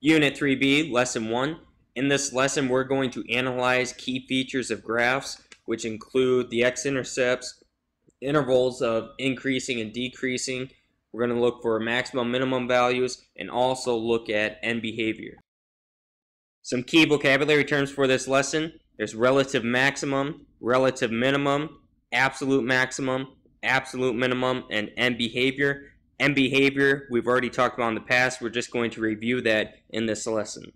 Unit 3B, Lesson 1. In this lesson, we're going to analyze key features of graphs, which include the x-intercepts, intervals of increasing and decreasing. We're going to look for maximum, minimum values, and also look at end behavior. Some key vocabulary terms for this lesson. There's relative maximum, relative minimum, absolute maximum, absolute minimum, and end behavior. End behavior, we've already talked about in the past. We're just going to review that in this lesson.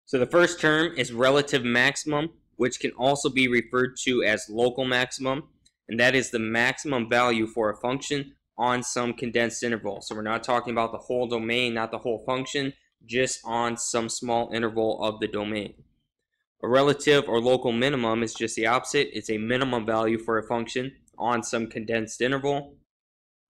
So the first term is relative maximum, which can also be referred to as local maximum, and that is the maximum value for a function on some condensed interval. So we're not talking about the whole domain, not the whole function, just on some small interval of the domain. A relative or local minimum is just the opposite. It's a minimum value for a function on some condensed interval.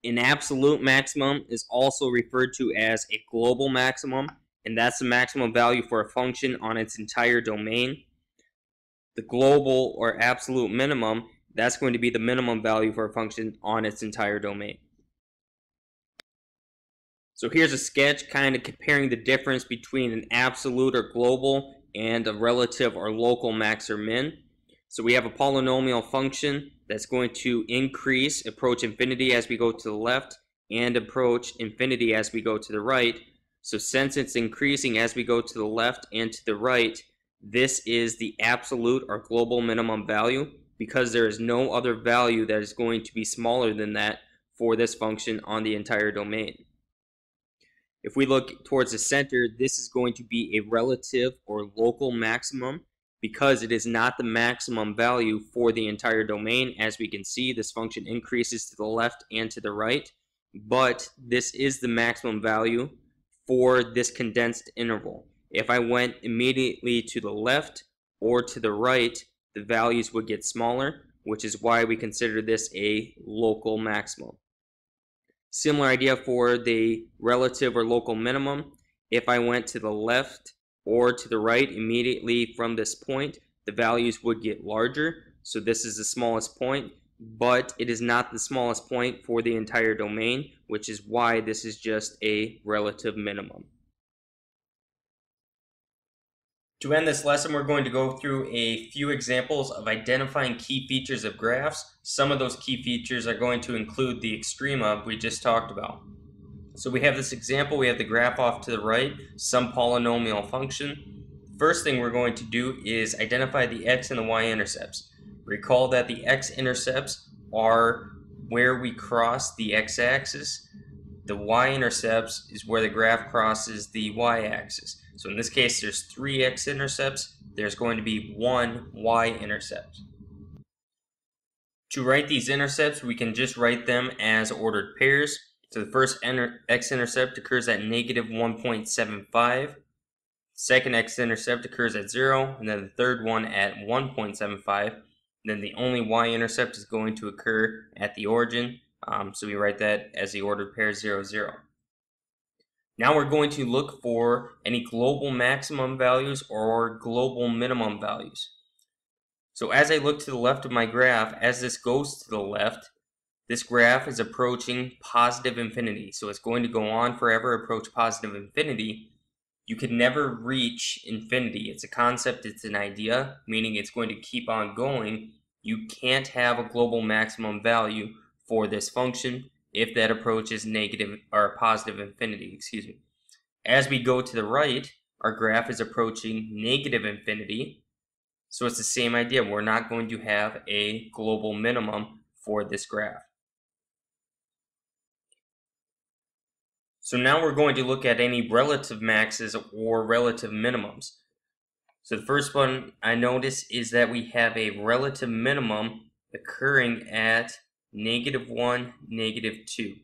An absolute maximum is also referred to as a global maximum, and that's the maximum value for a function on its entire domain. The global or absolute minimum, that's going to be the minimum value for a function on its entire domain. So here's a sketch kind of comparing the difference between an absolute or global and a relative or local max or min. So we have a polynomial function that's going to approach infinity as we go to the left, and approach infinity as we go to the right. So since it's increasing as we go to the left and to the right, this is the absolute or global minimum value, because there is no other value that is going to be smaller than that for this function on the entire domain. If we look towards the center, this is going to be a relative or local maximum, because it is not the maximum value for the entire domain. As we can see, this function increases to the left and to the right, but this is the maximum value for this condensed interval. If I went immediately to the left or to the right, the values would get smaller, which is why we consider this a local maximum. Similar idea for the relative or local minimum. If I went to the left or to the right immediately from this point, the values would get larger. So this is the smallest point, but it is not the smallest point for the entire domain, which is why this is just a relative minimum. To end this lesson, we're going to go through a few examples of identifying key features of graphs. Some of those key features are going to include the extrema we just talked about. So we have this example, we have the graph off to the right, some polynomial function. First thing we're going to do is identify the x and the y-intercepts. Recall that the x-intercepts are where we cross the x-axis. The y-intercepts is where the graph crosses the y-axis. So in this case, there's 3 x-intercepts. There's going to be 1 y-intercept. To write these intercepts, we can just write them as ordered pairs. So the first x-intercept occurs at negative 1.75. Second x-intercept occurs at 0, and then the third one at 1.75. Then the only y-intercept is going to occur at the origin. So we write that as the ordered pair 0, 0. Now we're going to look for any global maximum values or global minimum values. So as I look to the left of my graph, as this goes to the left, this graph is approaching positive infinity. So it's going to go on forever, approach positive infinity. You can never reach infinity. It's a concept, it's an idea, meaning it's going to keep on going. You can't have a global maximum value for this function if that approaches negative or positive infinity, As we go to the right, our graph is approaching negative infinity. So it's the same idea. We're not going to have a global minimum for this graph. So now we're going to look at any relative maxes or relative minimums. So the first one I notice is that we have a relative minimum occurring at negative 1, negative 2.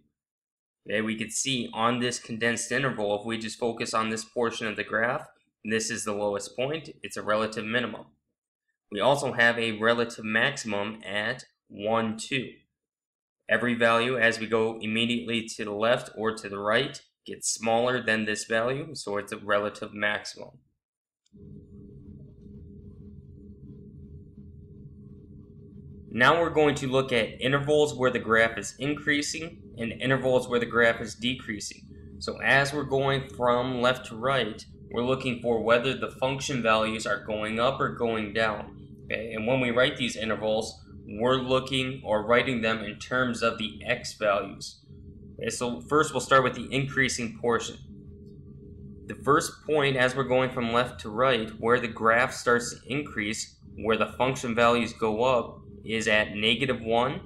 Okay, we can see on this condensed interval, if we just focus on this portion of the graph, this is the lowest point. It's a relative minimum. We also have a relative maximum at 1, 2. Every value as we go immediately to the left or to the right gets smaller than this value, so it's a relative maximum. Now we're going to look at intervals where the graph is increasing and intervals where the graph is decreasing. So as we're going from left to right, we're looking for whether the function values are going up or going down. Okay? And when we write these intervals, we're looking or writing them in terms of the x values. Okay? So first we'll start with the increasing portion. The first point as we're going from left to right, where the graph starts to increase, where the function values go up, is at -1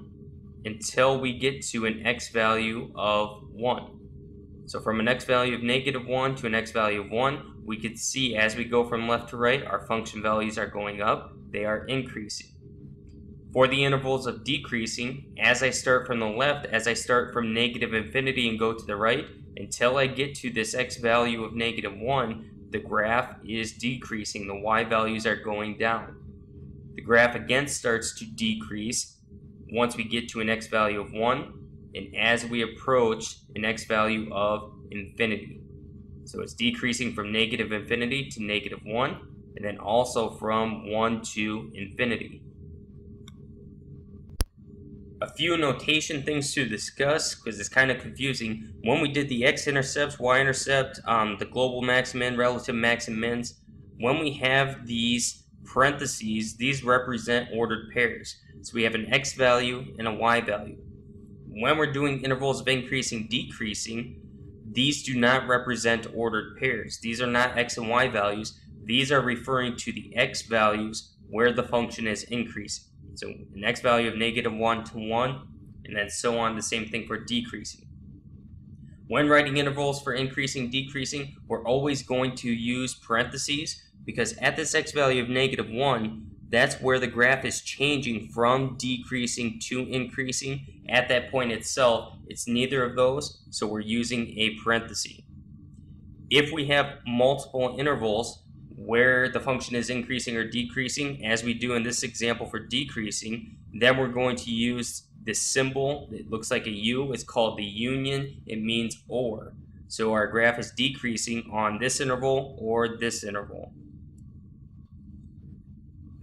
until we get to an x value of 1. So from an x value of -1 to an x value of 1, we could see as we go from left to right, our function values are going up, they are increasing. For the intervals of decreasing, as I start from the left, as I start from -infinity and go to the right, until I get to this x value of -1, the graph is decreasing, the y values are going down. The graph again starts to decrease once we get to an x value of 1, and as we approach an x value of infinity. So it's decreasing from -infinity to -1, and then also from 1 to infinity. A few notation things to discuss, because it's kind of confusing. When we did the x-intercepts, y-intercept, the global max min, relative max and mins, when we have these parentheses, these represent ordered pairs. So we have an x value and a y value. When we're doing intervals of increasing, decreasing, these do not represent ordered pairs. These are not x and y values. These are referring to the x values where the function is increasing. So an x value of -1 to 1, and then so on, the same thing for decreasing. When writing intervals for increasing, decreasing, we're always going to use parentheses, because at this x value of -1, that's where the graph is changing from decreasing to increasing. At that point itself, it's neither of those, so we're using a parenthesis. If we have multiple intervals where the function is increasing or decreasing, as we do in this example for decreasing, then we're going to use this symbol. It looks like a U. It's called the union. It means or. So our graph is decreasing on this interval or this interval.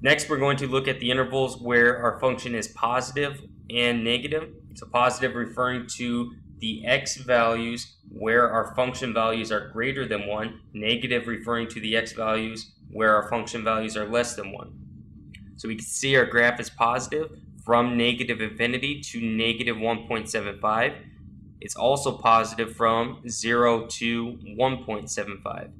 Next, we're going to look at the intervals where our function is positive and negative. So positive referring to the x values where our function values are greater than 1, negative referring to the x values where our function values are less than 1. So we can see our graph is positive from -infinity to -1.75. It's also positive from 0 to 1.75.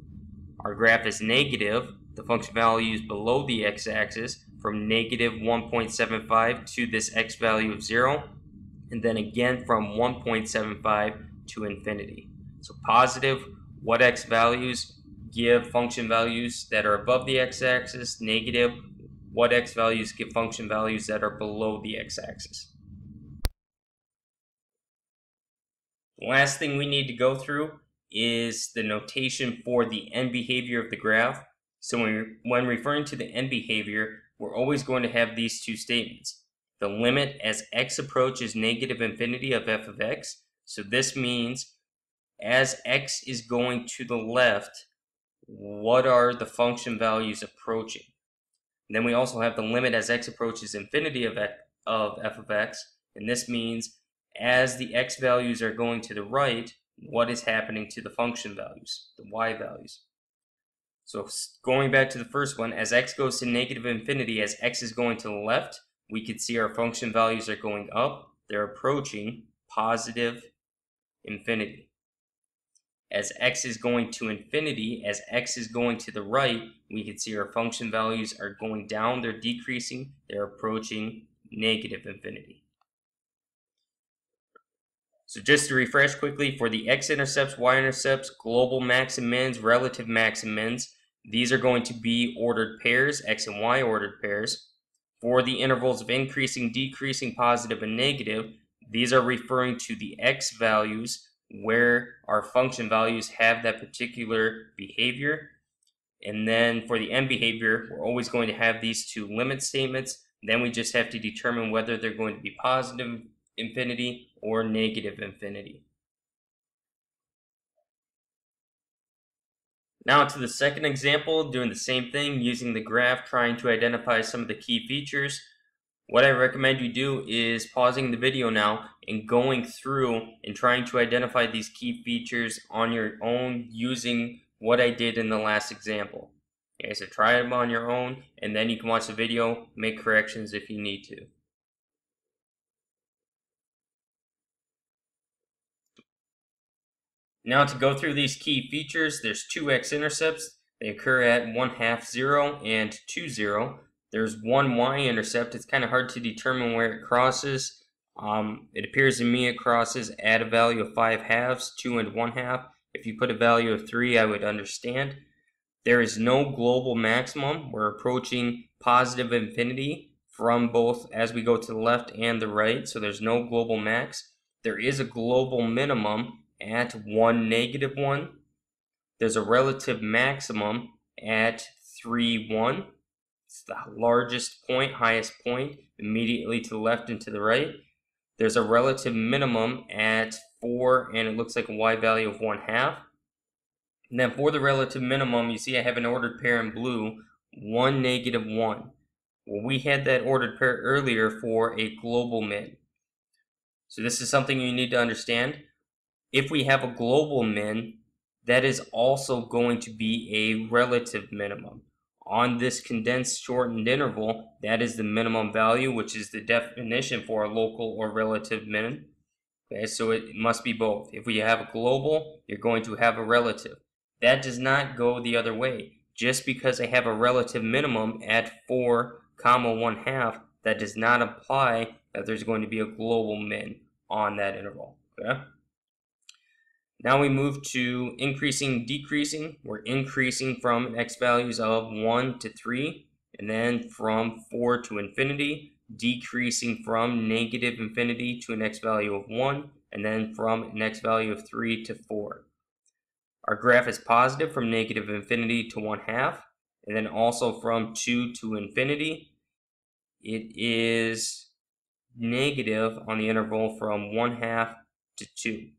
Our graph is negative, the function value is below the x-axis, from -1.75 to this x value of 0, and then again from 1.75 to infinity. So positive, what x values give function values that are above the x-axis, negative, what x values give function values that are below the x-axis. The last thing we need to go through is the notation for the end behavior of the graph. So when referring to the end behavior, we're always going to have these two statements. The limit as x approaches -infinity of f of x. So this means as x is going to the left, what are the function values approaching? And then we also have the limit as x approaches infinity of f of x. And this means as the x values are going to the right, what is happening to the function values, the y values? So going back to the first one, as x goes to -infinity, as x is going to the left, we can see our function values are going up. They're approaching positive infinity. As x is going to infinity, as x is going to the right, we can see our function values are going down. They're decreasing. They're approaching negative infinity. So just to refresh quickly, for the x-intercepts, y-intercepts, global max and mins, relative max and mins, these are going to be ordered pairs, x and y ordered pairs. For the intervals of increasing, decreasing, positive, and negative, these are referring to the x values where our function values have that particular behavior. And then for the end behavior, we're always going to have these two limit statements. Then we just have to determine whether they're going to be positive infinity or negative infinity. Now to the second example, doing the same thing, using the graph, trying to identify some of the key features. What I recommend you do is pausing the video now and going through and trying to identify these key features on your own using what I did in the last example. Okay, so try them on your own and then you can watch the video, make corrections if you need to. Now to go through these key features, there's two x-intercepts. They occur at 1/2, 0, and 2, 0. There's one y-intercept. It's kind of hard to determine where it crosses. It appears to me it crosses at a value of 5/2, 2 and 1/2. If you put a value of 3, I would understand. There is no global maximum. We're approaching positive infinity from both as we go to the left and the right, so there's no global max. There is a global minimum at 1, -1. There's a relative maximum at 3, 1. It's the largest point, highest point, immediately to the left and to the right. There's a relative minimum at 4, and it looks like a y value of 1/2. And then for the relative minimum, you see I have an ordered pair in blue, 1, -1. Well, we had that ordered pair earlier for a global min. So this is something you need to understand. If we have a global min, that is also going to be a relative minimum. On this condensed shortened interval, that is the minimum value, which is the definition for a local or relative min. Okay, so it must be both. If we have a global, you're going to have a relative. That does not go the other way. Just because I have a relative minimum at 4, 1/2, that does not imply that there's going to be a global min on that interval. Okay? Now we move to increasing, decreasing. We're increasing from x values of 1 to 3, and then from 4 to infinity, decreasing from -infinity to an x value of 1, and then from an x value of 3 to 4. Our graph is positive from -infinity to 1/2, and then also from 2 to infinity. It is negative on the interval from 1/2 to 2.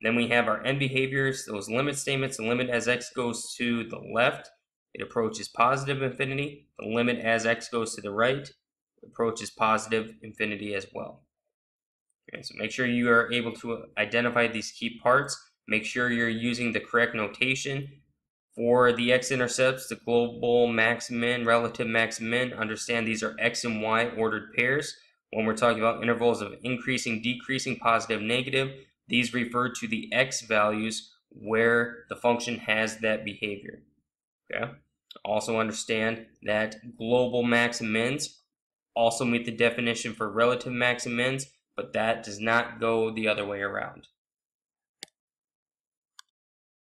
Then we have our end behaviors, those limit statements. The limit as x goes to the left, it approaches positive infinity. The limit as x goes to the right, it approaches positive infinity as well. Okay, so make sure you are able to identify these key parts. Make sure you're using the correct notation. For the x-intercepts, the global max-min, relative max-min, understand these are x and y ordered pairs. When we're talking about intervals of increasing, decreasing, positive, negative, these refer to the x values where the function has that behavior. Okay. Also understand that global max and mins also meet the definition for relative max and mins, but that does not go the other way around.